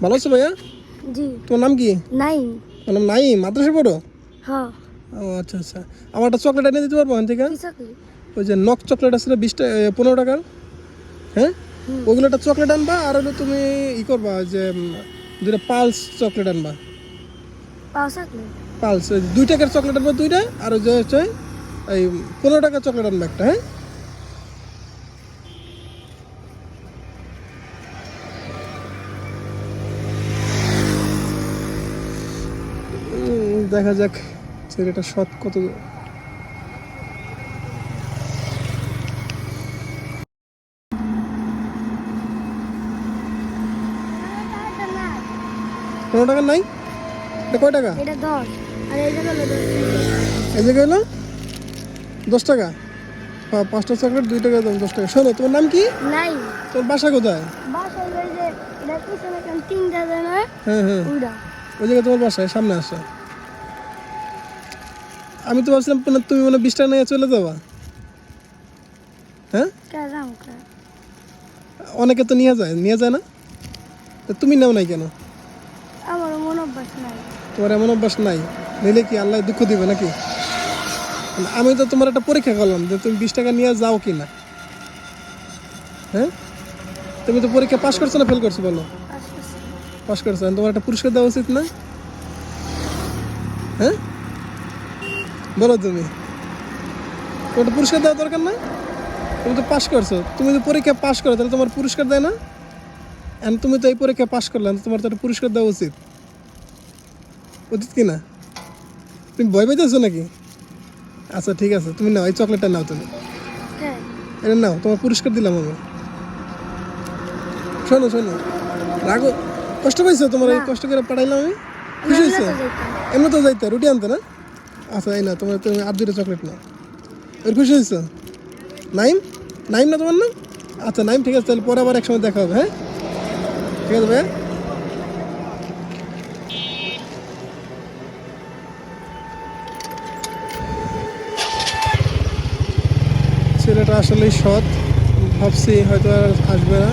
ভালো আছো ভাইয়া? জি। তোমার নাম কি? নাই। আমার নাম নাই, মাদ্রাসা পড়ো? হ্যাঁ। ও আচ্ছা আচ্ছা, আমার একটা চকলেট এনে দিতে পারবো ওখান থেকে? কি চকলেট? ওই যে নক চকলেট আছে না, 15 টাকার, হ্যাঁ, ওইগুলো একটা চকলেট আনবা। আর হলো তুমি করবা যে দুইটা পালস চকলেট আনবা। পাও চকলেট? পালস 2 টাকার চকলেট আনবা দুইটা, আর ওই যে হচ্ছে এই 15 টাকার চকলেট আনবা একটা, হ্যাঁ। দেখা যাক ছেলেটা সৎ কত। কোনো টাকা নাই? এটা কয় টাকা? এটা 10 আর এই জায়গা হলো 10। এই জায়গায় হলো 10 টাকা। 5টা চকলেট 2 টাকা দাম, 10 টাকা। শোনো, তোমার নাম কি? নাই। তোর বাসা কোথায়? বাসা ওই যে এটা পিছনে কেন তিনটা দেয় না? হ্যাঁ হ্যাঁ, ওইটা। ওই জায়গায় তোমার বাসায় সামনে আসা। আমি তো ভাবছিলাম তুমি মানে 20 টাকা নিয়ে চলে যাবা। হ্যাঁ, কেরাম কা। অনেকে তো নিয়ে যায় না, তো তুমি নাও নাই কেন? আমার মন অভ্যাস নাই। তোমার এমন অভ্যাস নাই? নিলে কি আল্লাহ দুঃখ দিবে নাকি? আমি তো তোমার একটা পরীক্ষা করলাম যে তুমি 20 টাকা নিয়ে যাও কি না। হ্যাঁ, তুমি তো পরীক্ষা পাস করছো না ফেল করছো বলো? পাস করছো, তোমার একটা পুরস্কার দেওয়া উচিত না? হ্যাঁ বলো, তুমি তোমার একটা পুরস্কার দেওয়া দরকার না? তুমি তো পাস করছো, তুমি তো পরীক্ষা পাস করো, তাহলে তোমার পুরস্কার দেয় না? এন্ড তুমি তো এই পরীক্ষা পাস করলে, তোমার তো একটা পুরস্কার দেওয়া উচিত, উচিত কি না? তুমি ভয় পেয়েছো নাকি? আচ্ছা ঠিক আছে, তুমি নাও, এই চকলেটটা নাও, তুমি এটা নাও, তোমার পুরস্কার দিলাম আমি। শোনো শোনো, রাগো, কষ্ট পাইছো? তোমার এই কষ্ট করে পাঠাইলাম আমি, খুশি হয়েছো? এমনি তো যাইতে রুটি আনতে না। আচ্ছা এই না, তোমার তুমি আর 2টা চকলেট নাও, এর খুশি হয়েছো? নাইম, নাইম না তোমার নাম? আচ্ছা নাইম, ঠিক আছে, তাহলে পরে আবার একসময় দেখা হবে, হ্যাঁ ঠিক আছে ভাইয়া। ছেলেটা আসলেই সৎ, ভাবছি হয়তো আর আসবে না।